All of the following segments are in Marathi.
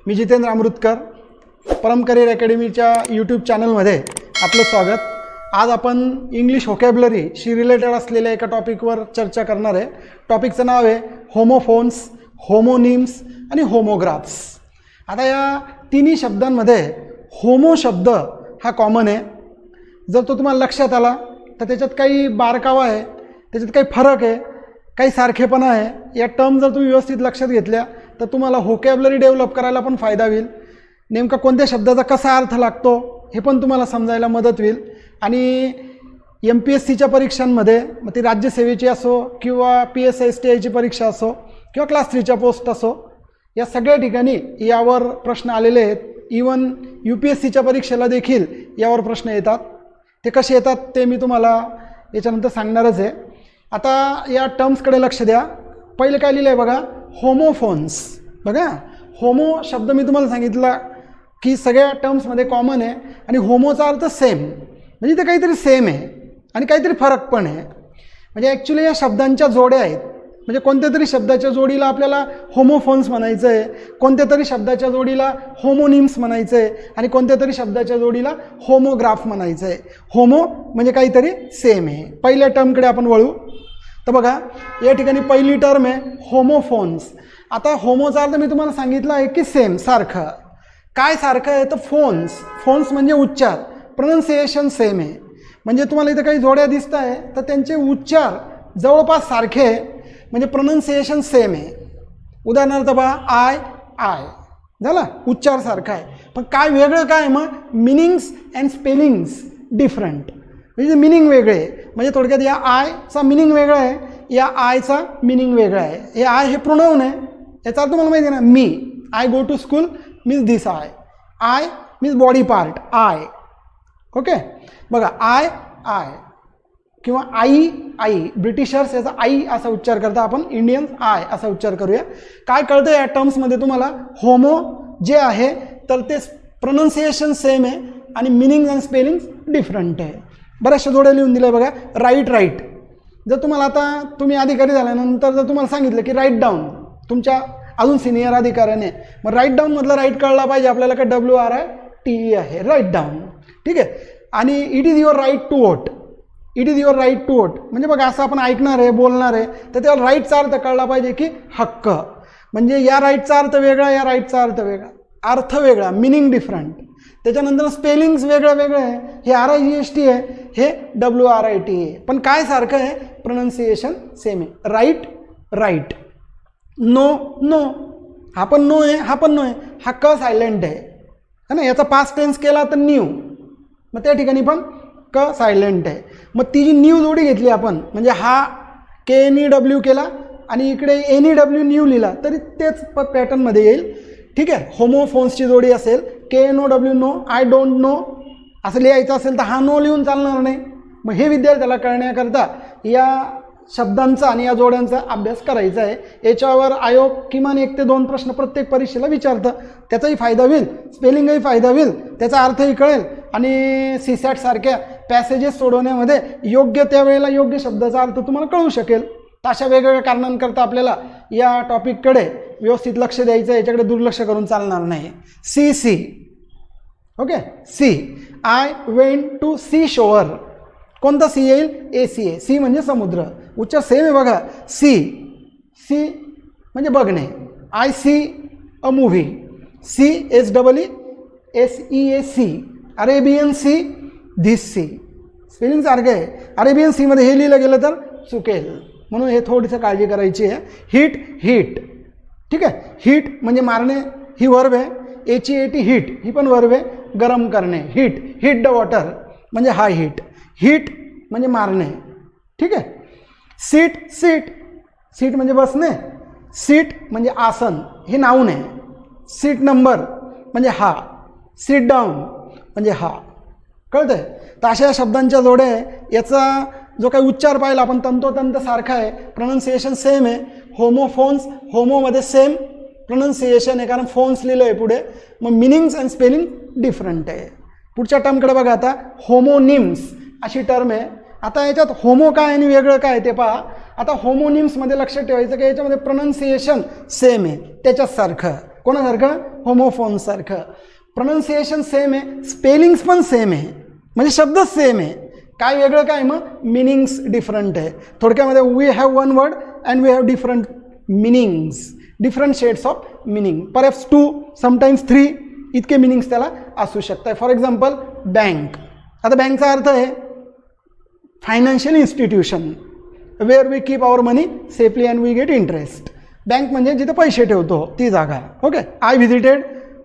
मी जितेंद्र अमृतकर, परम करियर अकॅडमीच्या यूट्यूब चॅनलमध्ये आपलं स्वागत. आज आपण इंग्लिश व्होकॅब्युलरीशी रिलेटेड असलेल्या एका टॉपिकवर चर्चा करणार आहे. टॉपिकचं नाव आहे होमोफोन्स, होमोनिम्स आणि होमोग्राफ्स. आता या तिन्ही शब्दांमध्ये होमो शब्द हा कॉमन आहे. जर तो तुम्हाला लक्षात आला तर त्याच्यात काही बारकावा आहे, त्याच्यात काही फरक आहे, काही सारखेपणा आहे. या टर्म जर तुम्ही व्यवस्थित लक्षात घेतल्या तर तुम्हाला व्होकॅब्युलरी डेव्हलप करायला पण फायदा होईल. नेमका कोणत्या शब्दाचा कसा अर्थ लागतो हे पण तुम्हाला समजायला मदत होईल. आणि MPSCच्या परीक्षांमध्ये, मग ती राज्यसेवेची असो किंवा PSI-STIची परीक्षा असो किंवा क्लास 3च्या पोस्ट असो, या सगळ्या ठिकाणी यावर प्रश्न आलेले आहेत. इवन UPSCच्या परीक्षेला देखील यावर प्रश्न येतात. ते कसे येतात ते मी तुम्हाला याच्यानंतर सांगणारच आहे. आता या टर्म्सकडे लक्ष द्या. पहिले काय लिहिलं आहे बघा, होमोफोन्स. बघा, होमो शब्द मी तुम्हाला सांगितला की सगळ्या टर्म्समध्ये कॉमन आहे आणि होमोचा अर्थ सेम, म्हणजे ते काहीतरी सेम आहे आणि काहीतरी फरक पण आहे. म्हणजे ॲक्च्युली या शब्दांच्या जोड्या आहेत. म्हणजे कोणत्या तरी शब्दाच्या जोडीला आपल्याला होमोफोन्स म्हणायचं आहे, कोणत्या तरी शब्दाच्या जोडीला होमोनिम्स म्हणायचं आहे आणि कोणत्या तरी शब्दाच्या जोडीला होमोग्राफ म्हणायचं आहे. होमो म्हणजे काहीतरी सेम आहे. पहिल्या टर्मकडे आपण वळू. तर बघा, या ठिकाणी पहिली टर्म आहे होमोफोन्स. आता होमोचा अर्थ मी तुम्हाला सांगितलं आहे की सेम, सारखं. काय सारखं आहे तर फोन्स. फोन्स म्हणजे उच्चार, प्रोनन्सिएशन सेम आहे. म्हणजे तुम्हाला इथं काही जोड्या दिसत आहे तर त्यांचे उच्चार जवळपास सारखे आहे, म्हणजे प्रोनन्सिएशन सेम आहे. उदाहरणार्थ बघा, आय झाला, उच्चार सारखा आहे, पण काय वेगळं काय, मग मिनिंग्स अँड स्पेलिंग्स डिफरंट. म्हणजे मिनिंग वेगळे आहे. म्हणजे थोडक्यात या आयचा मिनिंग वेगळा आहे, या आयचा मिनिंग वेगळा आहे. हे आय हे प्रोनाऊन आहे. याचा अर्थ तुम्हाला माहिती आहे ना, मी. I go to school means this I. I means body part, I. Okay, बघा, आय किंवा आई. ब्रिटिशर्स याचा आई असा उच्चार करता, आपण इंडियन्स आय असा उच्चार करूया. काय कळतं या टर्म्समध्ये तुम्हाला? होमो जे आहे तर ते प्रोनन्सिएशन सेम आहे आणि मिनिंग अँड स्पेलिंग डिफरंट आहे. बऱ्याचशा जोड्या लिहून दिल्या बघा. राईट. जर तुम्हाला आता तुम्ही अधिकारी झाल्यानंतर जर तुम्हाला सांगितलं की राईट डाऊन, तुमच्या अजून सिनियर अधिकाऱ्याने, मग राईट डाऊनमधला राईट कळला पाहिजे आपल्याला का WRITE आहे, राईट डाऊन. ठीक आहे. आणि it is your right to vote. It is your right to vote म्हणजे बघा, असं आपण ऐकणार आहे, बोलणार आहे, तर त्याला राईटचा अर्थ कळला पाहिजे की हक्क. म्हणजे या राईटचा अर्थ वेगळा, या राईटचा अर्थ वेगळा, अर्थ वेगळा, मिनिंग डिफरंट. त्याच्यानंतर स्पेलिंग्स वेगळं आहे. हे RIGST आहे, हे WRITE आहे, पण काय सारखं आहे? प्रोनन्सिएशन सेम आहे. राईट. नो, हा पण नो आहे, हा पण नो आहे. हा क सायलेंट आहे ना. याचा पास्ट टेन्स केला तर न्यू, मग त्या ठिकाणी पण क सायलेंट आहे. मग ती जी न्यू जोडी घेतली आपण, म्हणजे हा KNEW केला आणि इकडे NEW न्यू लिहिला तरी तेच पॅटर्नमध्ये येईल. ठीक आहे. होमोफोन्सची जोडी असेल KNOW know, I don't know असं लिहायचं असेल तर हा नो लिहून चालणार नाही. मग हे विद्यार्थ्याला कळण्याकरता या शब्दांचा आणि या जोड्यांचा अभ्यास करायचा आहे. याच्यावर आयोग किमान 1 ते 2 प्रश्न प्रत्येक परीक्षेला विचारतं. त्याचाही फायदा होईल, स्पेलिंगही फायदा होईल, त्याचा अर्थही कळेल आणि CSAT सारख्या पॅसेजेस सोडवण्यामध्ये योग्य त्यावेळेला योग्य शब्दाचा अर्थ तुम्हाला कळू शकेल. तर अशा वेगवेगळ्या कारणांकरता आपल्याला या टॉपिककडे व्यवस्थित लक्ष द्यायचं आहे, याच्याकडे दुर्लक्ष करून चालणार नाही. Sea. Okay, sea. I went to sea shore. कोणता सी येईल? AC आहे. सी म्हणजे समुद्र. उच्चार सेम आहे बघा. सी म्हणजे बघणे. I see a movie. CSEESEAC. Arabian sea, this sea. Spelling सारखं आहे. अरेबियन सीमध्ये हे लिहिलं गेलं तर चुकेल, म्हणून हे थोडीसं काळजी करायची आहे. हीट. ठीक आहे. हीट म्हणजे मारणे, ही वर्ब आहे. HEAT हीट, ही पण वर्ब आहे. गरम करणे, हीट द वॉटर म्हणजे हा हीट म्हणजे मारणे. ठीक आहे. सीट म्हणजे बसणे. सीट म्हणजे आसन, हे नाऊन आहे. सीट नंबर म्हणजे हा. सीट डाऊन म्हणजे हा. कळतंय? तर अशा शब्दांच्या जोड्या आहे. याचा जो काही उच्चार पाहिला आपण तंतोतंत सारखा आहे, प्रोनन्सिएशन सेम आहे. होमोफोन्स, होमोमध्ये सेम प्रोनन्सिएशन आहे कारण फोन्स लिहिलं आहे पुढे. मग मिनिंग्स अँड स्पेलिंग डिफरंट आहे. पुढच्या टर्मकडे बघा. आता होमोनिम्स अशी टर्म आहे. आता याच्यात होमो काय आणि वेगळं काय ते पहा. आता होमोनिम्समध्ये लक्षात ठेवायचं की याच्यामध्ये प्रोनन्सिएशन सेम आहे, त्याच्याच सारखं. कोणासारखं? होमोफोन्ससारखं. प्रोनाऊन्सिएशन सेम आहे, स्पेलिंग्स पण सेम आहे, म्हणजे शब्दच सेम आहे, काय वेगळं काय मग? मिनिंग्स डिफरंट आहे. थोडक्यामध्ये we have one word and we have different meanings, different shades of meaning, perhaps 2 sometimes 3 इतके मिनिंग्स त्याला असू शकतात. For example bank. आता बँकचा अर्थ आहे financial institution where we keep our money safely and we get interest. Bank म्हणजे जिथे पैसे ठेवतो ती जागा. Okay. I visited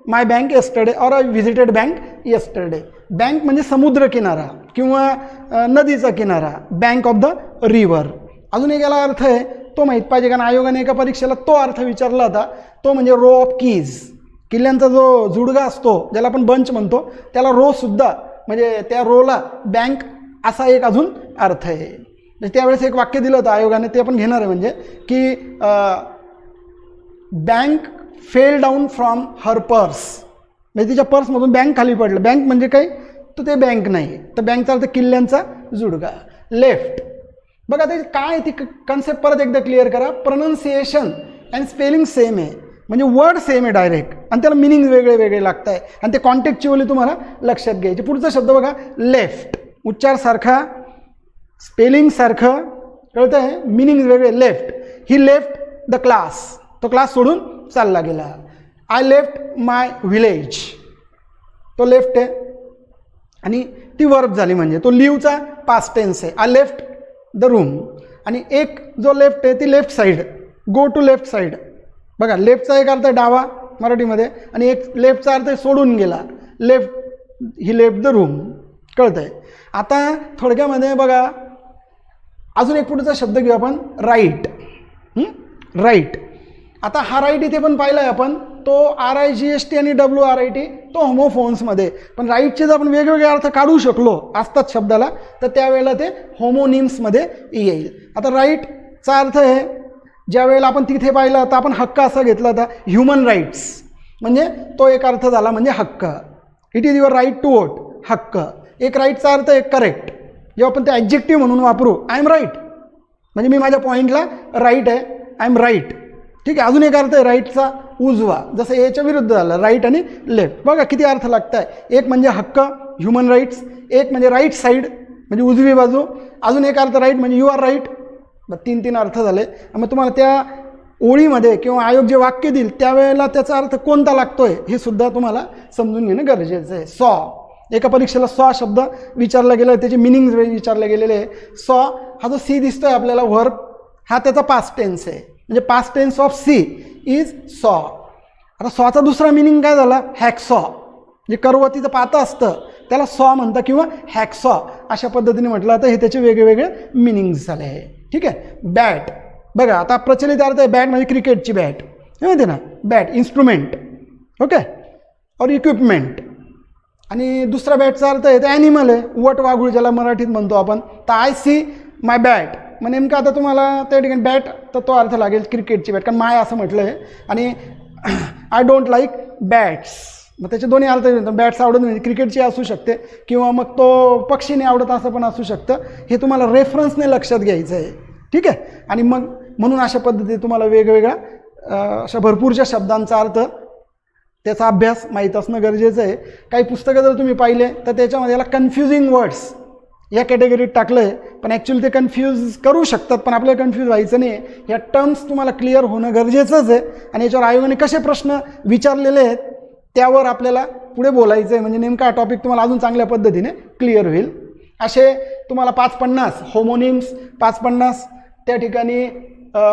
my bank yesterday or I visited bank yesterday. Bank म्हणजे समुद्र किनारा किंवा नदीचा किनारा, बँक ऑफ द रिव्हर. अजून एक याला अर्थ आहे तो माहीत पाहिजे, कारण आयोगाने एका परीक्षेला तो अर्थ विचारला होता, तो म्हणजे रो ऑफ कीज. किल्ल्यांचा जो जुडगा असतो ज्याला आपण बंच म्हणतो त्याला रो सुद्धा, म्हणजे त्या रोला बँक असा एक अजून अर्थ आहे. म्हणजे त्यावेळेस एक वाक्य दिलं होतं आयोगाने, ते आपण घेणार आहे, म्हणजे की bank fail down from her purse, म्हणजे तिच्या पर्समधून बँक खाली पडलं. बँक म्हणजे काय? तर ते बँक नाही, तर बँकचा अर्थ किल्ल्यांचा जुडगा. लेफ्ट. बघा ते काय ती कन्सेप्ट परत एकदा क्लिअर करा. प्रोनाऊन्सिएशन अँड स्पेलिंग सेम आहे, म्हणजे वर्ड सेम आहे डायरेक्ट, आणि त्याला मिनिंग वेगळे वेगळे लागत आहे, आणि ते कॉन्टेक्च्युअली तुम्हाला लक्षात घ्यायचे. पुढचा शब्द बघा लेफ्ट. उच्चार सारखा, स्पेलिंग सारखं, कळतं आहे, मिनिंग वेगळे. Left. He left the class, तो क्लास सोडून चालला गेला. आय लेफ्ट माय व्हिलेज, तो लेफ्ट आहे, आणि ती वर्ब झाली, म्हणजे तो लिव्हचा पास्ट टेन्स आहे. I left the room. आणि एक जो लेफ्ट आहे ती left side, go to left side. बघा लेफ्टचा एक अर्थ आहे डावा मराठीमध्ये, आणि एक लेफ्टचा अर्थ आहे सोडून गेला. Left, he left the room. कळतं आहे. आता थोडक्यामध्ये बघा अजून एक पुढचा शब्द घेऊ आपण, राईट. राईट. आता हा राईट इथे पण पाहिला आहे आपण, तो RIGHT आणि WRIT तो होमोफोन्समध्ये, पण राईटचे जर आपण वेगवेगळे अर्थ काढू शकलो असतात शब्दाला, तर त्यावेळेला ते होमोनिम्समध्ये येईल. आता राईटचा अर्थ आहे, ज्या वेळेला आपण तिथे पाहिलं तर आपण हक्क असा घेतला होता, ह्युमन राईट्स, म्हणजे तो एक अर्थ झाला म्हणजे हक्क. It is your right to vote, हक्क. एक राईटचा अर्थ आहे करेक्ट, जेव्हा आपण ते ॲडजेक्टिव्ह म्हणून वापरू, आय एम राईट, म्हणजे मी माझ्या पॉईंटला राईट आहे, आय एम राईट. ठीक आहे. अजून एक अर्थ आहे राईटचा उजवा, जसं याच्या विरुद्ध झालं राईट आणि लेफ्ट. बघा किती अर्थ लागत आहे. एक म्हणजे हक्क, ह्युमन राईट्स. एक म्हणजे राईट साईड, म्हणजे उजवी बाजू. अजून एक अर्थ राईट म्हणजे यू आर राईट. 3 अर्थ झाले. मग तुम्हाला त्या ओळीमध्ये किंवा आयोग जे वाक्य देईल त्यावेळेला त्याचा अर्थ कोणता लागतोय हे सुद्धा तुम्हाला समजून घेणं गरजेचं आहे. सॉ, एका परीक्षेला सॉ शब्द विचारला गेला, त्याचे मिनिंग विचारले गेलेले आहे. सॉ हा जो सी दिसतोय आपल्याला वर्ब, हा त्याचा पास्ट टेन्स आहे, म्हणजे past tense of see is saw. आता सॉचा दुसरा मिनिंग काय झाला? हॅकसॉ. जे करवतीचं पातं असतं त्याला सॉ म्हणतात किंवा हॅकसॉ अशा पद्धतीने म्हटलं तर हे त्याचे वेगवेगळे मिनिंग्स झाले आहे. ठीक आहे. बॅट. बघा आता प्रचलित अर्थ आहे बॅट म्हणजे क्रिकेटची बॅट, हे माहिती ना, बॅट इंस्ट्रुमेंट. ओके. और इक्विपमेंट. आणि दुसरा बॅटचा अर्थ आहे ते ॲनिमल आहे, वट वाघूळ ज्याला मराठीत म्हणतो आपण. तर आय सी माय बॅट, मग नेमकं आता तुम्हाला त्या ठिकाणी बॅट तर तो अर्थ लागेल क्रिकेटची बॅट, कारण माय असं म्हटलं आहे. आणि आय डोंट लाईक बॅट्स, मग त्याचे दोन्ही अर्थ येतात. बॅट्स आवडत नाही क्रिकेटची असू शकते, किंवा मग तो पक्षीने आवडत असं पण असू शकतं. हे तुम्हाला रेफरन्सने लक्षात घ्यायचं आहे. ठीक आहे. आणि मग म्हणून अशा पद्धतीने तुम्हाला वेगवेगळ्या अशा भरपूरशा शब्दांचा अर्थ त्याचा अभ्यास माहीत असणं गरजेचं आहे. काही पुस्तकं जर तुम्ही पाहिले तर त्याच्यामध्ये याला कन्फ्युजिंग वर्ड्स या कॅटेगरीत टाकलं आहे, पण ॲक्च्युली ते कन्फ्यूज करू शकतात, पण आपल्याला कन्फ्यूज व्हायचं नाही. ह्या टर्म्स तुम्हाला क्लिअर होणं गरजेचंच आहे. आणि याच्यावर आयोगाने कसे प्रश्न विचारलेले आहेत त्यावर आपल्याला पुढे बोलायचं आहे, म्हणजे नेमका हा टॉपिक तुम्हाला अजून चांगल्या पद्धतीने क्लिअर होईल. असे तुम्हाला 550 होमोनिम्स, 550 त्या ठिकाणी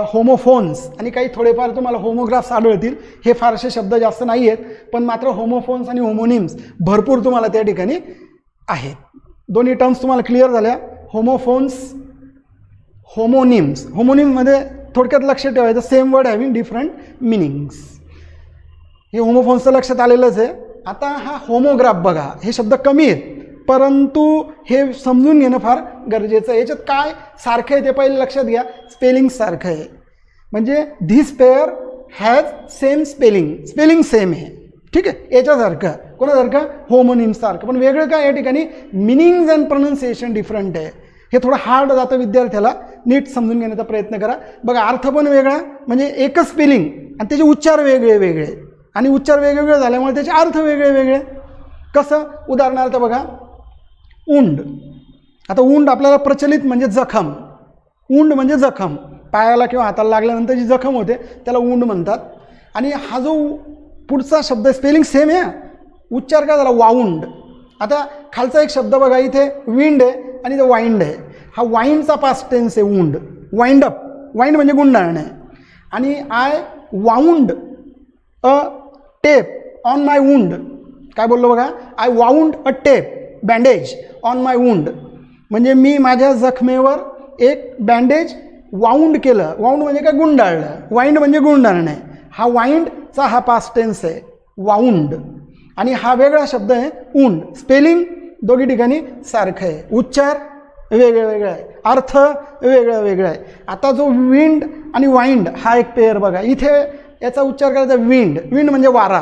होमोफोन्स, आणि काही थोडेफार तुम्हाला होमोग्राफ्स आढळतील. हे फारसे शब्द जास्त नाही आहेत, पण मात्र होमोफोन्स आणि होमोनिम्स भरपूर तुम्हाला त्या ठिकाणी आहेत. दोन्ही टर्म्स तुम्हाला क्लिअर झाल्या. Homophones, homonyms. होमोनिम्समध्ये थोडक्यात लक्ष ठेवायचं, same word having different meanings. हे होमोफोन्सचं लक्षात आलेलंच आहे. आता हा होमोग्राफ बघा, हे शब्द कमी आहेत परंतु हे समजून घेणं फार गरजेचं आहे. याच्यात काय सारखं आहे ते पहिले लक्षात घ्या. स्पेलिंग सारखं आहे, म्हणजे this pair has same spelling, spelling same आहे. ठीक आहे. याच्यासारखं कोणासारखं? होमोनिम्ससारखं. पण वेगळं काय या ठिकाणी? मिनिंग्ज अँड प्रोनाऊन्सिएशन डिफरंट आहे. हे थोडं हार्ड जातं विद्यार्थ्याला, नीट समजून घेण्याचा प्रयत्न करा. बघा अर्थ पण वेगळा, म्हणजे एकच स्पेलिंग आणि त्याचे उच्चार वेगळे वेगळे. आणि उच्चार वेगवेगळे झाल्यामुळे त्याचे अर्थ वेगळे वेगळे. कसं? उदाहरणार्थ बघा, उंड. आता उंड आपल्याला प्रचलित म्हणजे जखम. उंड म्हणजे जखम, पायाला किंवा हाताला लागल्यानंतर जी जखम होते त्याला उंड म्हणतात. आणि हा जो पुढचा शब्द स्पेलिंग सेम आहे, उच्चार काय झाला? वाउंड. आता खालचा एक शब्द बघा, इथे विंड आहे आणि इथे वाइंड आहे. हा वाइंडचा पास्ट टेन्स आहे वुंड. वाइंड अप, वाइंड म्हणजे गुंडाळणे. आणि I wound a tape on my wound. काय बोललो बघा? I wound a tape, bandage on my wound. म्हणजे मी माझ्या जखमेवर एक बँडेज वाउंड केलं. वाउंड म्हणजे काय? गुंडाळलं. वाइंड म्हणजे गुंडाळणे. हा वाइंडचा हा पास्ट टेन्स आहे, वाउंड. आणि हा वेगळा शब्द आहे उंड. स्पेलिंग दोघी ठिकाणी सारखं आहे, उच्चार वेगळं वेगळं आहे, अर्थ वेगळं वेगळं आहे. आता जो विंड आणि वाइंड हा एक पेअर बघा, इथे याचा उच्चार करायचा विंड. विंड म्हणजे वारा.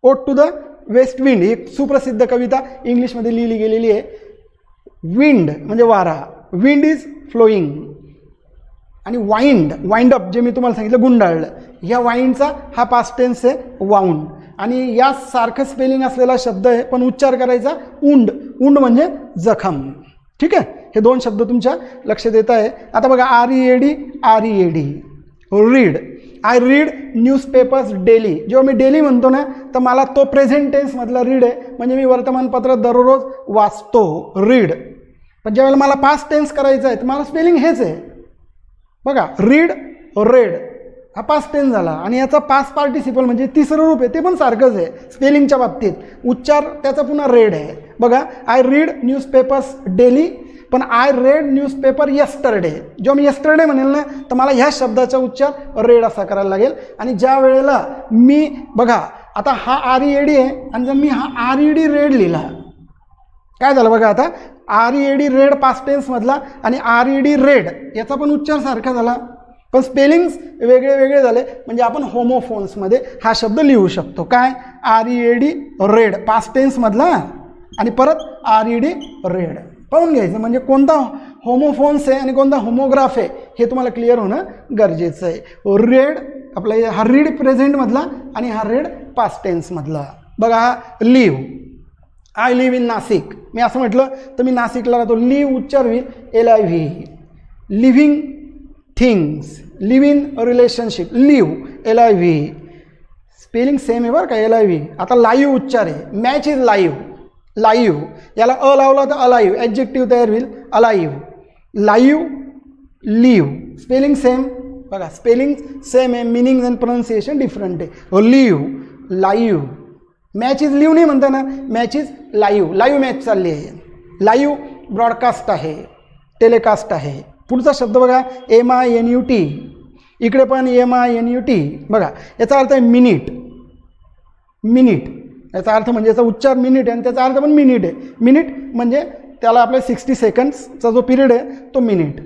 ओट टू द वेस्ट विंड ही एक सुप्रसिद्ध कविता इंग्लिशमध्ये लिहिली गेलेली आहे. विंड म्हणजे वारा, विंड इज फ्लोईंग. आणि वाइंड, वाइंड अप जे मी तुम्हाला सांगितलं गुंडाळलं, ह्या वाइंडचा हा पास्ट टेन्स आहे वाउंड. आणि या सारखं स्पेलिंग असलेला शब्द आहे पण उच्चार करायचा उंड. उंड म्हणजे जखम. ठीक आहे, हे दोन शब्द तुमच्या लक्षात येत आहे. आता बघा, READ, READ, read. I read newspapers daily. जेव्हा मी डेली म्हणतो ना, तर मला तो प्रेझेंट टेन्समधला रीड आहे, म्हणजे मी वर्तमानपत्र दररोज वाचतो, रीड. पण ज्यावेळेला मला पास्ट टेन्स करायचं आहे तर मला स्पेलिंग हेच आहे बघा, रीड, रेड हा पास्ट टेन्स झाला. आणि याचा पास्ट पार्टिसिपल म्हणजे तिसरं रूप आहे, ते पण सारखंच आहे स्पेलिंगच्या बाबतीत. उच्चार त्याचा पुन्हा रेड आहे बघा. आय रीड न्यूजपेपर्स डेली, पण आय रेड न्यूजपेपर यस्टरडे. जेव्हा मी यस्टरडे म्हणेल ना, तर मला ह्या शब्दाचा उच्चार रेड असा करायला लागेल. आणि ज्या वेळेला मी बघा, आता हा READ आहे आणि जर मी हा RED रेड लिहिला, काय झालं बघा, आता READ रेड पास्ट टेन्समधला आणि RED रेड याचा पण उच्चार सारखा झाला, पण स्पेलिंग्स वेगळे वेगळे झाले. म्हणजे आपण होमोफोन्समध्ये हा शब्द लिहू शकतो. काय? READ रेड पास्ट टेन्समधला आणि परत RED रेड. पाहून घ्यायचं म्हणजे कोणता होमोफोन्स आहे आणि कोणता होमोग्राफ आहे हे तुम्हाला क्लिअर होणं गरजेचं आहे. रेड आपला हा रीड प्रेझेंटमधला आणि हा रेड पास्ट टेन्समधला. बघा, हा live. I live in Nashik. मी असं म्हटलं तर मी नाशिकला राहतो. लिव्ह उच्चार होईल LIV. Living things, live in relationship, live LIV. Spelling same आहे बरं का, LIV. आता लाईव्ह उच्चार आहे, मॅच इज लाईव्ह. लाईव्ह याला अ लावला तर अलाईव्ह ॲडजेक्टिव्ह तयार होईल, alive. Live, live spelling same बघा, स्पेलिंग सेम आहे, मिनिंग अँड प्रोनाउन्सिएशन डिफरंट आहे. Live, live. Match is live नाही म्हणता ना, match is live. Live match चालली आहे. लाईव्ह ब्रॉडकास्ट आहे, टेलिकास्ट आहे. पुढचा शब्द बघा, MINUT. इकडे पण MINUT बघा, याचा अर्थ आहे मिनिट. मिनिट याचा अर्थ म्हणजे याचा उच्चार मिनिट आहे आणि त्याचा अर्थ पण मिनिट आहे. मिनिट म्हणजे त्याला आपल्या 60 सेकंड्सचा जो पिरियड आहे तो मिनिट.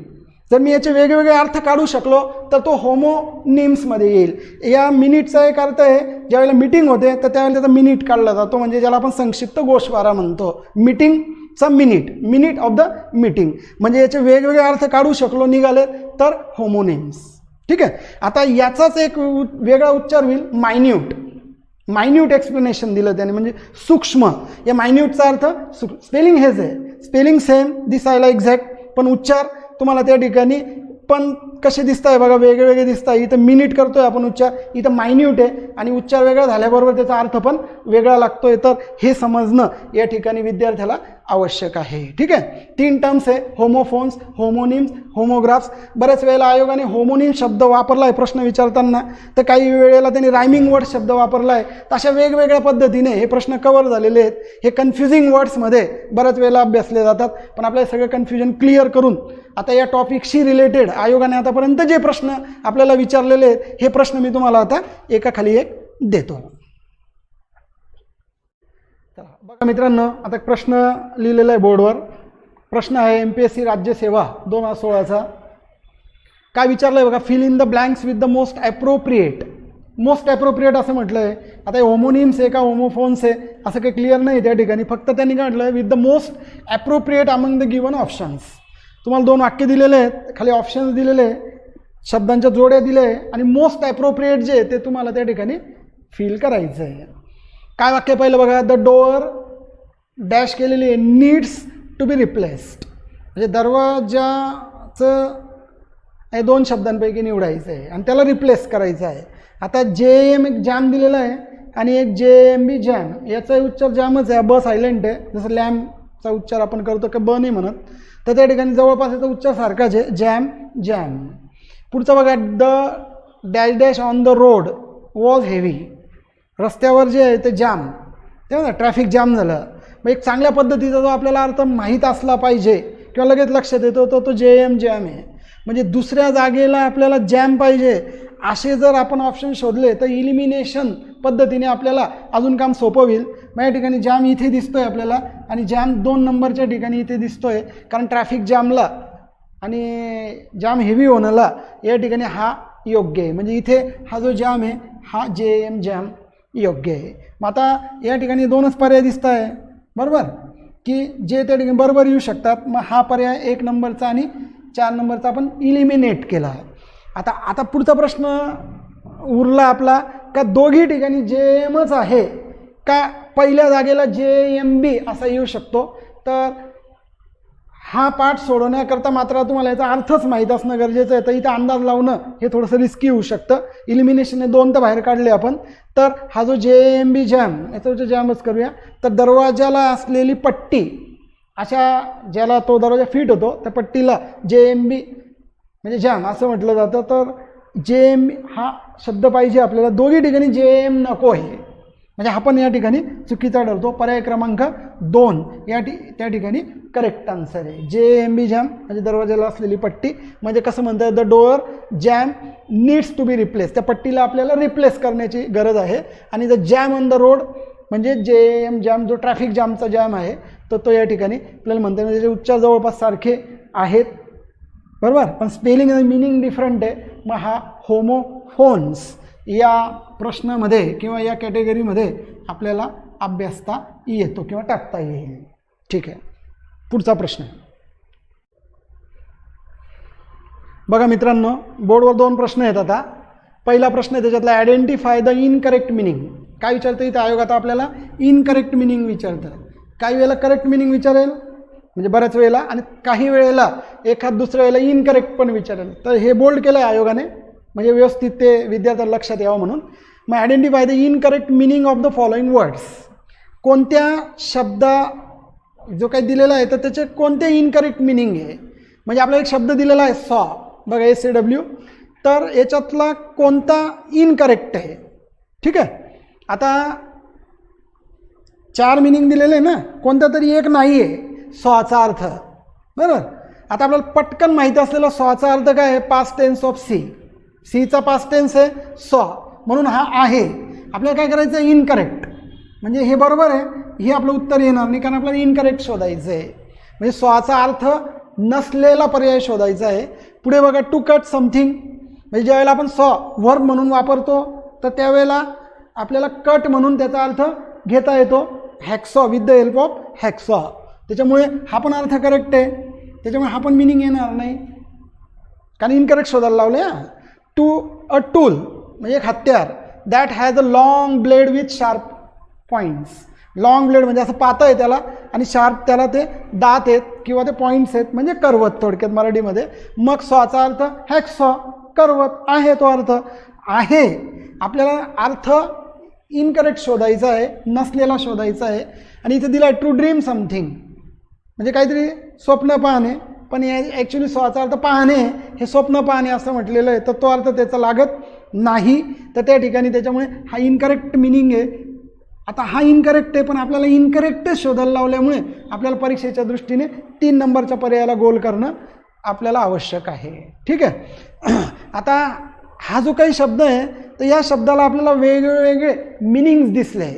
जर मी याचे वेगवेगळे अर्थ काढू शकलो तर तो होमोनिम्समध्ये येईल. या मिनिटचा एक अर्थ आहे, ज्यावेळेला मीटिंग होते तर त्यावेळेला त्याचा मिनिट काढला जातो, म्हणजे ज्याला आपण संक्षिप्त गोषवारा म्हणतो. मीटिंगचा minute, minute of the meeting. म्हणजे याचे वेगवेगळे अर्थ काढू शकलो निघाले तर होमोनिम्स. ठीक आहे. आता याचाच एक वेगळा उच्चार होईल मायन्यूट. मायन्यूट एक्सप्लेनेशन दिलं त्याने, म्हणजे सूक्ष्म. या मायन्यूटचा अर्थ स्पेलिंग हेच आहे, स्पेलिंग सेम, दिसायला एक्झॅक्ट, पण उच्चार तुम्हाला त्या ठिकाणी पण कसे दिसत आहे बघा, वेगळे वेगळे दिसत आहे. इथं मिनिट करतोय आपण उच्चार, इथं मायन्यूट आहे आणि उच्चार वेगळा झाल्याबरोबर त्याचा अर्थ पण वेगळा लागतोय. तर हे समजणं या ठिकाणी विद्यार्थ्याला आवश्यक आहे. ठीक आहे. 3 टर्म्स आहे, होमोफोन्स, होमोनिम्स, होमोग्राफ्स. बऱ्याच वेळेला आयोगाने होमोनिम शब्द वापरला आहे प्रश्न विचारताना, तर काही वेळेला त्यांनी रायमिंग वर्ड शब्द वापरला आहे. तर अशा वेगवेगळ्या पद्धतीने हे प्रश्न कव्हर झालेले आहेत. हे कन्फ्युजिंग वर्ड्समध्ये बऱ्याच वेळेला अभ्यासले जातात, पण आपल्याला सगळं कन्फ्युजन क्लिअर करून आता या टॉपिकशी रिलेटेड आयोगाने आतापर्यंत जे प्रश्न आपल्याला विचारलेले आहेत हे प्रश्न मी तुम्हाला आता एकाखाली एक देतो. चला बघा मित्रांनो, आता एक प्रश्न लिहिलेला आहे बोर्डवर. प्रश्न आहे MPSC राज्यसेवा 2016चा. काय विचारलं आहे बघा, fill in the blanks with the most appropriate. Most appropriate असं म्हटलं आहे. आता हे होमोनिम्स आहे का होमोफोन्स आहे असं काही क्लिअर नाही त्या ठिकाणी, फक्त त्यांनी काय म्हटलं आहे, with the most appropriate among the given options. तुम्हाला 2 वाक्य दिलेले आहेत, खाली ऑप्शन्स दिलेले आहे, शब्दांच्या जोड्या दिल्या आहे आणि मोस्ट ॲप्रोप्रिएट जे आहे ते तुम्हाला त्या ठिकाणी फिल करायचं आहे. काय वाक्य पहिलं बघा, द डोअर डॅश केलेली आहे, नीड्स टू बी रिप्लेस्ड. म्हणजे दरवाजाचं हे 2 शब्दांपैकी निवडायचं आहे आणि त्याला रिप्लेस करायचं आहे. आता JM एक जॅम दिलेला आहे आणि एक JMB जॅम, याचा उच्चार जॅमच आहे, ब सायलेंट आहे. जसं लॅम्पचा उच्चार आपण करतो की ब नाही म्हणत, तर त्या ठिकाणी जवळपास याचा उच्चार सारखाच आहे, जॅम जॅम. पुढचं बघा, the dash dash on the road was heavy. रस्त्यावर जे आहे ते जाम, तेव्हा ट्रॅफिक जाम झालं. मग एक चांगल्या पद्धतीचा जो आपल्याला अर्थ माहीत असला पाहिजे किंवा लगेच लक्षात येतो तो JM जॅम आहे. म्हणजे दुसऱ्या जागेला आपल्याला जॅम पाहिजे असे जर आपण ऑप्शन शोधले तर इलिमिनेशन पद्धतीने आपल्याला अजून काम सोपं होईल. मग या ठिकाणी जॅम इथे दिसतोय आपल्याला आणि जॅम 2 नंबरच्या ठिकाणी इथे दिसतोय, कारण ट्रॅफिक जॅमला आणि जाम हेवी होण्याला या ठिकाणी हा योग्य आहे. म्हणजे इथे हा जो जॅम आहे हा JM जॅम योग्य आहे. मग आता या ठिकाणी 2च पर्याय दिसत आहे, बरोबर, की जे त्या ठिकाणी बरोबर येऊ शकतात. मग हा पर्याय 1 नंबरचा आणि 4 नंबरचा आपण इलिमिनेट केला. आता पुढचा प्रश्न उरला आपला, का दोघी ठिकाणी JMच आहे का पहिल्या जागेला JMB असा येऊ शकतो. तर हा पाठ सोडवण्याकरता मात्र तुम्हाला याचा अर्थच माहीत असणं गरजेचं आहे. तर इथं अंदाज लावणं हे थोडंसं रिस्की होऊ शकतं. इलिमिनेशनने 2 तर बाहेर काढले आपण. तर हा जो JMB जॅम, याचा जॅमच करूया. तर दरवाजाला असलेली पट्टी, अशा ज्याला तो दरवाजा फिट होतो त्या पट्टीला JMB म्हणजे जॅम असं म्हटलं जातं. तर JM हा शब्द पाहिजे आपल्याला. दोघी ठिकाणी JM नको आहे, म्हणजे हा पण या ठिकाणी चुकीचा ठरतो. पर्याय क्रमांक 2 त्या ठिकाणी करेक्ट आन्सर आहे. JMB जॅम म्हणजे दरवाजाला असलेली पट्टी. म्हणजे कसं म्हणतात, the door jam needs to be replace. त्या पट्टीला आपल्याला रिप्लेस करण्याची गरज आहे. आणि the jam on the road म्हणजे JM जॅम, जो ट्रॅफिक जॅमचा जॅम आहे तर तो या ठिकाणी आपल्याला म्हणता येईल. त्याचे उच्चार जवळपास सारखे आहेत, बरोबर, पण स्पेलिंग आणि मिनिंग डिफरंट आहे. मग हा होमोफोन्स या प्रश्नामध्ये किंवा या कॅटेगरीमध्ये आपल्याला अभ्यासता येतो किंवा टाकता येईल. ठीक आहे, पुढचा प्रश्न बघा मित्रांनो, बोर्डवर 2 प्रश्न आहेत. आता पहिला प्रश्न आहे त्याच्यातला, आयडेंटिफाय द इनकरेक्ट मिनिंग. काय विचारतं इथं आयोग? आता आपल्याला इनकरेक्ट मिनिंग विचारतं. काही वेळेला करेक्ट मिनिंग विचारेल, म्हणजे बऱ्याच वेळेला, आणि काही वेळेला एखाद दुसऱ्या वेळेला इनकरेक्ट पण विचारेल. तर हे बोल्ड केलं आहे आयोगाने, म्हणजे व्यवस्थित ते विद्यार्थ्याला लक्षात यावं म्हणून. मग identify the incorrect meaning of the following words. कोणत्या शब्दा जो काही दिलेला आहे तर त्याचे कोणते इनकरेक्ट मिनिंग आहे. म्हणजे आपला एक शब्द दिलेला आहे सॉ, बघा SAW, तर याच्यातला कोणता इनकरेक्ट आहे. ठीक आहे, आता 4 मिनिंग दिलेले आहे ना, कोणता तरी एक नाही आहे सॉचा अर्थ, बरोबर. आता आपल्याला पटकन माहिती असलेला सॉचा अर्थ काय आहे, पास्ट टेन्स ऑफ सीचा पास्ट टेन्स आहे सॉ, म्हणून हा आहे. आपल्याला काय करायचं आहे, इनकरेक्ट. म्हणजे हे बरोबर आहे, हे आपलं उत्तर येणार नाही, कारण आपल्याला इनकरेक्ट शोधायचं आहे. म्हणजे सॉचा अर्थ नसलेला पर्याय शोधायचा आहे. पुढे बघा, टू कट समथिंग. म्हणजे ज्यावेळेला आपण सॉ व्हर्ब म्हणून वापरतो तर त्यावेळेला आपल्याला कट म्हणून त्याचा अर्थ घेता येतो, हॅकसॉ, विथ द हेल्प ऑफ हॅकसॉ. त्याच्यामुळे हा पण अर्थ करेक्ट आहे, त्याच्यामुळे हा पण मिनिंग येणार नाही, कारण इनकरेक्ट शोधायला लावले. टू अ टूल म्हणजे एक हत्यार, that has a long blade with sharp points. Long blade म्हणजे असं पातं आहे त्याला, आणि शार्प त्याला ते दात आहेत किंवा ते पॉईंट्स आहेत, म्हणजे करवत थोडक्यात मराठीमध्ये. मग सॉचा अर्थ हॅकसॉ, करवत आहे, तो अर्थ आहे. आपल्याला अर्थ इनकरेक्ट शोधायचा आहे, नसलेला शोधायचा आहे. आणि इथे दिला आहे टू ड्रीम समथिंग, म्हणजे काहीतरी स्वप्न पाहणे, पण ॲक्च्युली सॉचा अर्थ पाहणे, हे स्वप्न पाहणे असं म्हटलेलं आहे, तर तो अर्थ त्याचा लागत नाही. तर त्या ठिकाणी त्याच्यामुळे हा इनकरेक्ट मिनिंग आहे. आता हा इनकरेक्ट आहे, पण आपल्याला इनकरेक्टच शोधायला लावल्यामुळे आपल्याला परीक्षेच्या दृष्टीने 3 नंबरच्या पर्यायाला गोल करणं आपल्याला आवश्यक आहे. ठीक आहे, आता हा जो काही शब्द आहे तर या शब्दाला आपल्याला वेगवेगळे मिनिंग्स दिसले.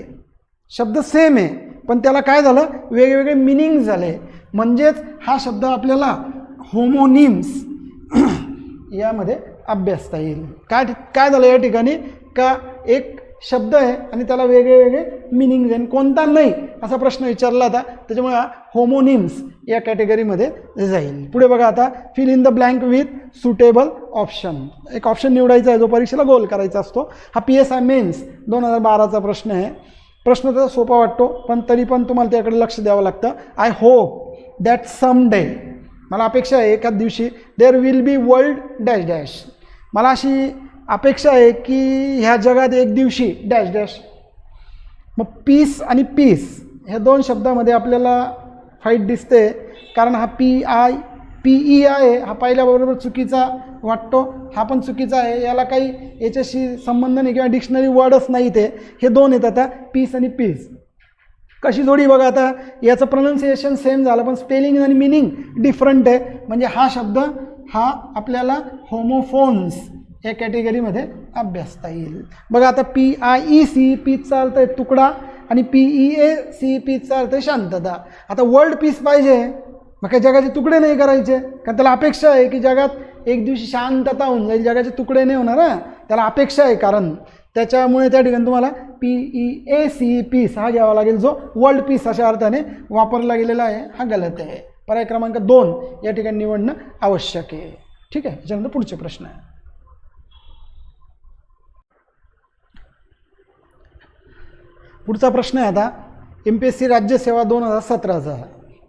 शब्द सेम आहे, पण त्याला काय झालं, वेगवेगळे मिनिंग झाले. म्हणजेच हा शब्द आपल्याला होमोनिम्स यामध्ये अभ्यासता येईल. काय झालं या ठिकाणी, का एक शब्द आहे आणि त्याला वेगळे वेगळे मिनिंग आहे, कोणता नाही असा प्रश्न विचारला होता, त्याच्यामुळे हा होमोनिम्स या कॅटेगरीमध्ये जाईल. पुढे बघा आता, fill in the blank with suitable option. एक ऑप्शन निवडायचा आहे जो परीक्षेला गोल करायचा असतो. हा PSI मेन्स 2012चा प्रश्न आहे. प्रश्न त्याचा सोपा वाटतो, पण तरी पण तुम्हाला त्याकडे लक्ष द्यावं लागतं. I hope that some day, मला अपेक्षा आहे एखाद दिवशी, there will be world dash dash, मला अशी अपेक्षा आहे की ह्या जगात एक दिवशी डॅश डॅश. मग पीस आणि पीस ह्या दोन शब्दामध्ये आपल्याला फाईट दिसते, कारण हा PEI आहे हा पाहिल्याबरोबर चुकीचा वाटतो, हा पण चुकीचा आहे, याला काही याच्याशी संबंध नाही किंवा डिक्शनरी वर्डच नाही ते, हे दोन येतात आता पीस आणि पीस. कशी जोडी बघा आता, याचं प्रोनाऊन्सिएशन सेम झालं पण स्पेलिंग आणि मिनिंग डिफरंट आहे, म्हणजे हा शब्द हा आपल्याला होमोफोन्स या कॅटेगरीमध्ये अभ्यासता येईल. बघा आता PIEC पीसचा अर्थ आहे तुकडा आणि PEAC पीसचा अर्थ आहे शांतता. आता वर्ल्ड पीस पाहिजे, मग काही जगाचे तुकडे नाही करायचे, कारण त्याला अपेक्षा आहे की जगात एक दिवशी शांतता होऊन जाईल, जगाचे तुकडे नाही होणार ना, त्याला अपेक्षा आहे, कारण त्याच्यामुळे त्या ठिकाणी तुम्हाला PEAC पीस हा घ्यावा लागेल, जो वर्ल्ड पीस अशा अर्थाने वापरला गेलेला आहे, हा गलत आहे. पर्याय क्रमांक 2 या ठिकाणी निवडणं आवश्यक आहे. ठीक आहे, त्याच्यानंतर पुढचे प्रश्न आहे. पुढचा प्रश्न आहे आता MPSC राज्यसेवा 2017चा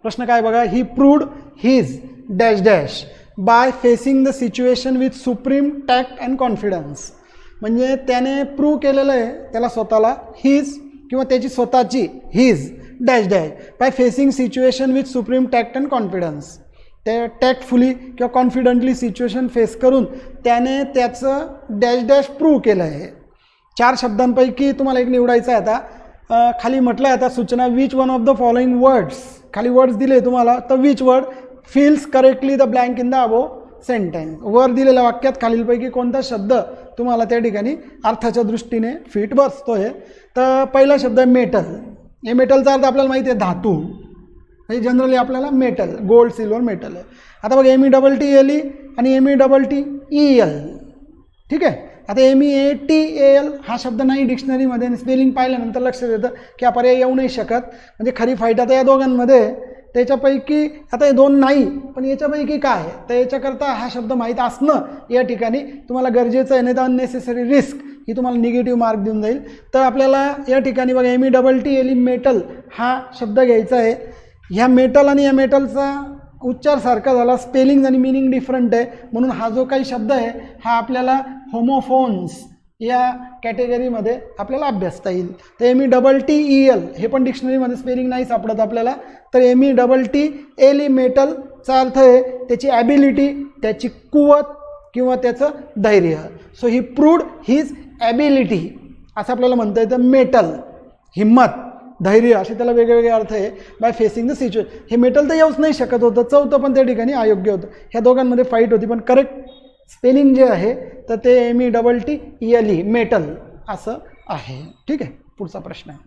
प्रश्न. काय बघा, he proved his dash dash by facing the situation with supreme tact and confidence. म्हणजे त्याने प्रूव्ह केलेलं आहे त्याला स्वतःला, हिज किंवा त्याची स्वतःची, his dash dash by facing situation with supreme tact and confidence. ते टॅक्टफुली किंवा कॉन्फिडंटली सिच्युएशन फेस करून त्याने त्याचं डॅश डॅश प्रूव्ह केलं आहे. 4 शब्दांपैकी तुम्हाला एक निवडायचं आहे. आता खाली म्हटलं आहे आता सूचना, which one of the following words, खाली वर्ड्स दिले तुम्हाला, तर which word fills correctly the blank in the above sentence. वर दिलेल्या वाक्यात खालीलपैकी कोणता शब्द तुम्हाला त्या ठिकाणी अर्थाच्या दृष्टीने फिट बसतोय. तर पहिला शब्द आहे मेटल. हे मेटलचा अर्थ आपल्याला माहिती आहे धातू, म्हणजे जनरली आपल्याला मेटल, गोल्ड, सिल्वर, मेटल आहे. आता बघा METTALE आणि METTEL. ठीक आहे, आता MEATAL हा शब्द नाही डिक्शनरीमध्ये, आणि स्पेलिंग पाहिल्यानंतर लक्षात येतं की हा पर्याय येऊ नाही शकत, म्हणजे खरी फाईट आता या दोघांमध्ये. त्याच्यापैकी आता हे दोन नाही, पण याच्यापैकी काय, तर याच्याकरता हा शब्द माहीत असणं या ठिकाणी तुम्हाला गरजेचं आहे, नाही तर अननेसेसरी रिस्क ही तुम्हाला निगेटिव्ह मार्क देऊन जाईल. तर आपल्याला या ठिकाणी बघा METTALE मेटल हा शब्द घ्यायचा आहे. ह्या मेटल आणि या मेटलचा उच्चार सारखा झाला, स्पेलिंग आणि मिनिंग डिफरंट आहे, म्हणून हा जो काही शब्द आहे हा आपल्याला होमोफोन्स या कॅटेगरीमध्ये आपल्याला अभ्यासता येईल. तर METTEL हे पण डिक्शनरीमध्ये स्पेलिंग नाही सापडत आपल्याला, तर METTALE मेटलचा अर्थ आहे त्याची ॲबिलिटी, त्याची कुवत किंवा त्याचं धैर्य. सो ही प्रूव्ड हिज ॲबिलिटी असं आपल्याला म्हणता येतं. मेटल हिम्मत, धैर्य असे त्याला वेगवेगळे अर्थ आहे. बाय फेसिंग द सिच्युएशन, हे मेटल तर येऊच नाही शकत होतं, चौथं पण त्या ठिकाणी अयोग्य होतं. ह्या दोघांमध्ये फाईट होती, पण करेक्ट स्पेलिंग जे आहे तर ते METTELE मेटल असं आहे. ठीक आहे, पुढचा प्रश्न आहे.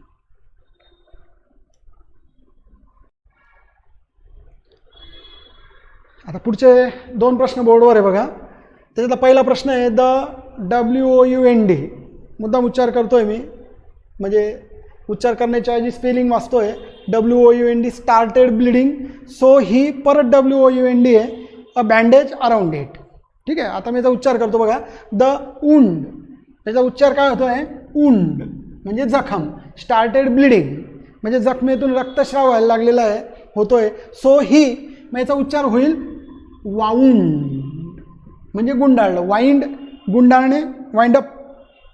आता पुढचे 2 प्रश्न बोर्डवर आहे बघा. त्याच्यातला पहिला प्रश्न आहे WOUND. मुद्दाम उच्चार करतोय मी, म्हणजे उच्चार करण्याच्या ऐवजी स्पेलिंग वाचतोय. WOUND स्टार्टेड ब्लिडिंग, सो ही परत WOUND आहे, अ बँडेज अराउंड इट. ठीक आहे, आता मी याचा उच्चार करतो बघा. द उंड, त्याचा उच्चार काय होतोय, उंड म्हणजे जखम. स्टार्टेड ब्लिडिंग म्हणजे जखमेतून रक्तस्राव व्हायला लागलेला आहे, होतोय. सो ही, मग याचा उच्चार होईल वाउंड म्हणजे गुंडाळलं. वाइंड गुंडाळणे, वाइंड अप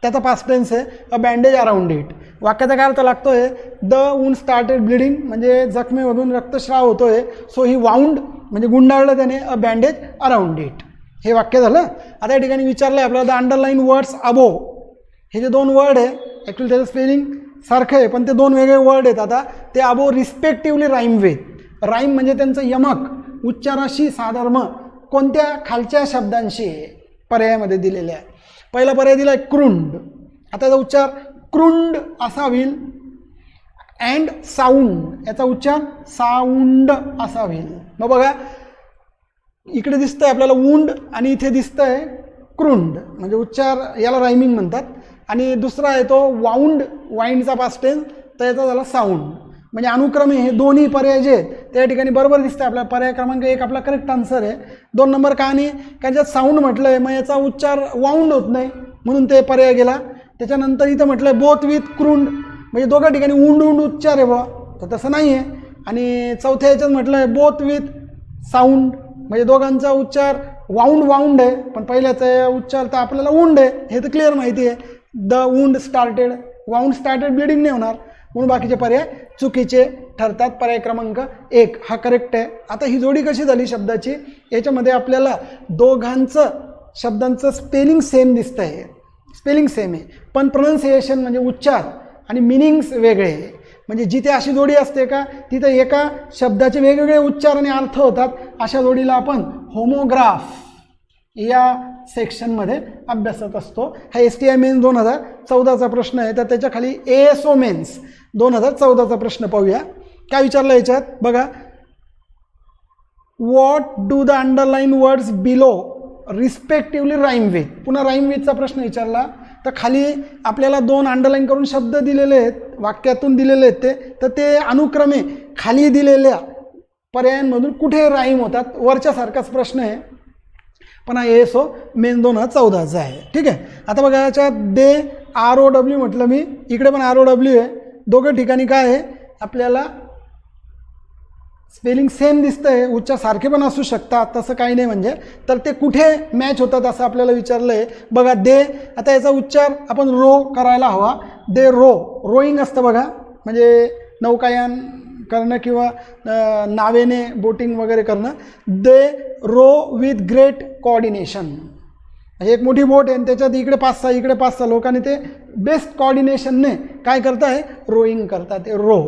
त्याचा पास्ट टेन्स आहे. अ बँडेज अराउंड इट, वाक्याचा काय अर्थ लागतोय, द वुंड स्टार्टेड ब्लिडिंग म्हणजे जखमेमधून रक्तस्राव होतोय. सो ही वाउंड म्हणजे गुंडाळलं त्याने, अ बँडेज अराउंड इट, हे वाक्य झालं. आता या ठिकाणी विचारलं आहे आपल्याला, द अंडरलाईन वर्ड्स अबो, हे जे 2 वर्ड आहे ॲक्च्युली त्याचं स्पेलिंग सारखं आहे, पण ते 2 वेगळे वर्ड आहेत. आता ते अबो रिस्पेक्टिव्हली राईम विथ, राईम म्हणजे त्यांचं यमक, उच्चाराशी साधर्म कोणत्या खालच्या शब्दांशी पर्यायामध्ये दिलेले आहे. पहिला पर्याय दिला आहे क्रुंड, आता त्याचा उच्चार क्रुंड असा होईल. अँड साऊंड, याचा उच्चार साऊंड असा होईल. मग बघा इकडे दिसतंय आपल्याला वुंड आणि इथे दिसतंय क्रुंड, म्हणजे उच्चार याला रायमिंग म्हणतात. आणि दुसरा आहे तो वाऊंड, वाइंडचा पास्ट टेन्स, तर याचा झाला साऊंड. म्हणजे अनुक्रमे हे दोन्ही पर्याय जे आहेत त्या ठिकाणी बरोबर दिसतं आपल्याला. पर्याय क्रमांक 1 आपला करेक्ट आन्सर आहे. 2 नंबर का नाही, कारण ज्यात साऊंड म्हटलं आहे मग याचा उच्चार वाऊंड होत नाही म्हणून ते पर्याय गेला. त्याच्यानंतर इथं म्हटलं आहे बोथ विथ क्रुंड, म्हणजे दोघं ठिकाणी उंड उंड उच्चार आहे बुवा, तर तसं नाही आहे. आणि चौथ्या याच्यात म्हटलं आहे बोथ विथ साऊंड, म्हणजे दोघांचा उच्चार वाऊंड वाऊंड आहे, पण पहिल्याचा उच्चार तर आपल्याला उंड आहे, हे तर क्लिअर माहिती आहे. The wound started, wound started bleeding नाही होणार, म्हणून बाकीचे पर्याय चुकीचे ठरतात. पर्याय क्रमांक 1 हा करेक्ट आहे. आता ही जोडी कशी झाली शब्दाची, याच्यामध्ये आपल्याला दोघांचं शब्दांचं स्पेलिंग सेम दिसतं आहे, स्पेलिंग सेम आहे, पण प्रोनाऊन्सिएशन म्हणजे उच्चार आणि मिनिंग्स वेगळे आहे. म्हणजे जिथे अशी जोडी असते का तिथं एका शब्दाचे वेगवेगळे उच्चार आणि अर्थ होतात, अशा जोडीला आपण होमोग्राफ या सेक्शनमध्ये अभ्यासत असतो. हा STI मेन्स 2014चा प्रश्न आहे, तर त्याच्या खाली ASO मेन्स 2014चा प्रश्न पाहूया. काय विचारलं याच्यात बघा, what do the underline words below respectively rhyme with. पुन्हा राईम विथचा प्रश्न विचारला, तर खाली आपल्याला 2 अंडरलाईन करून शब्द दिलेले आहेत, वाक्यातून दिलेले आहेत तर ते अनुक्रमे खाली दिलेल्या पर्यायांमधून कुठे राईम होतात, वरच्यासारखाच प्रश्न आहे, पण हा ASO मेन 2014चा आहे. ठीक आहे. आता बघा याच्यात दे ROW म्हटलं मी, इकडे पण ROW आहे, दोघं ठिकाणी काय आहे आपल्याला स्पेलिंग सेम दिसतं आहे, उच्चार सारखे पण असू शकतात, तसं काही नाही. म्हणजे तर ते कुठे मॅच होतात असं आपल्याला विचारलं आहे. बघा दे, आता याचा उच्चार आपण रो करायला हवा, दे रो, रोईंग असतं बघा, म्हणजे नौकायान करणं किंवा नावेने बोटिंग वगैरे करणं. दे रो विथ ग्रेट कोऑर्डिनेशन, एक मोठी बोट आहे आणि त्याच्यात इकडे 5-6 इकडे 5-6 लोकांनी ते बेस्ट कोऑर्डिनेशनने काय करता आहे, रोईंग करतात, ते रो,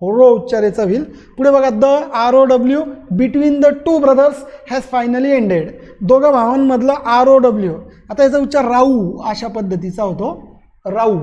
रो उच्चाराचा होईल. पुढे बघा the ROW between the 2 brothers has finally ended, दोघं भावांमधलं ROW, आता याचा उच्चार राऊ अशा पद्धतीचा होतो, राऊ.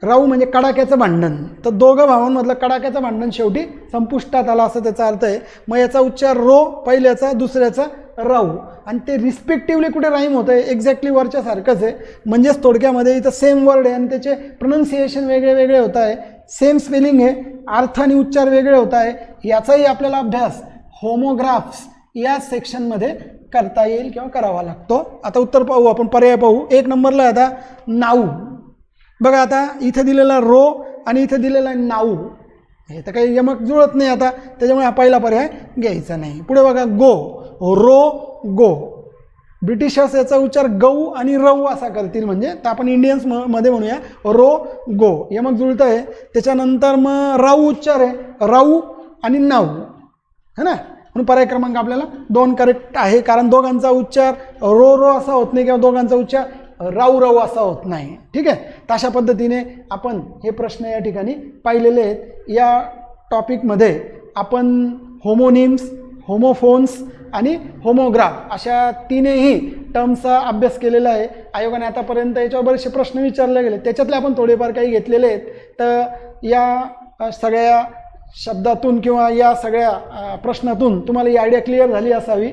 राऊ म्हणजे कडाक्याचं भांडण, तर दोघं भावांमधलं कडाक्याचं भांडण शेवटी संपुष्टात आलं असं त्याचा अर्थ आहे. मग याचा उच्चार रो पहिल्याचा, दुसऱ्याचा राऊ, आणि ते रिस्पेक्टिव्हली कुठे राईम होतं आहे, एक्झॅक्टली वरच्या सारखंच आहे. म्हणजेच थोडक्यामध्ये इथं सेम वर्ड आहे आणि त्याचे प्रोनाऊन्सिएशन वेगळे वेगळे होत आहे, सेम स्पेलिंग आहे, अर्थ आणि उच्चार वेगळे होत आहे. याचाही आपल्याला अभ्यास होमोग्राफ्स या सेक्शनमध्ये करता येईल किंवा करावा लागतो. आता उत्तर पाहू आपण, पर्याय पाहू. 1 नंबरला आता नाऊ, बघा आता इथं दिलेला रो आणि इथं दिलेला नाऊ, हे तर काही यमक जुळत नाही आता, त्याच्यामुळे हा पहिला पर्याय घ्यायचा नाही. पुढे बघा गो, रो गो, ब्रिटिशर्स याचा उच्चार गौ आणि रऊ असा करतील, म्हणजे तर आपण इंडियन्स मध्ये म्हणूया रो गो, यमक जुळतं आहे. त्याच्यानंतर मग राऊ उच्चार आहे, राऊ आणि नाऊ है ना, म्हणून पर्याय क्रमांक आपल्याला 2 करेक्ट आहे, कारण दोघांचा उच्चार रो रो असा होत नाही किंवा दोघांचा उच्चार राऊ राऊ असा होत नाही. ठीक आहे. तर अशा पद्धतीने आपण हे प्रश्न या ठिकाणी पाहिलेले आहेत. या टॉपिकमध्ये आपण होमोनिम्स, होमोफोन्स आणि होमोग्राफ अशा 3ही टर्म्सचा अभ्यास केलेला आहे. आयोगाने आतापर्यंत याच्यावर बरेचसे प्रश्न विचारले गेले, त्याच्यातले आपण थोडेफार काही घेतलेले आहेत. तर या सगळ्या शब्दातून किंवा या सगळ्या प्रश्नातून तुम्हाला ही आयडिया क्लिअर झाली असावी.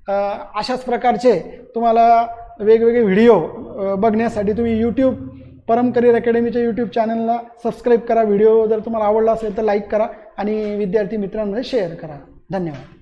अशाच प्रकारचे तुम्हाला वेगवेगळे व्हिडिओ बघण्यासाठी तुम्ही यूट्यूब परम करिअर अकॅडमीच्या यूट्यूब चॅनलला सबस्क्राईब करा. व्हिडिओ जर तुम्हाला आवडला असेल तर लाईक करा आणि विद्यार्थी मित्रांमध्ये शेअर करा. धन्यवाद.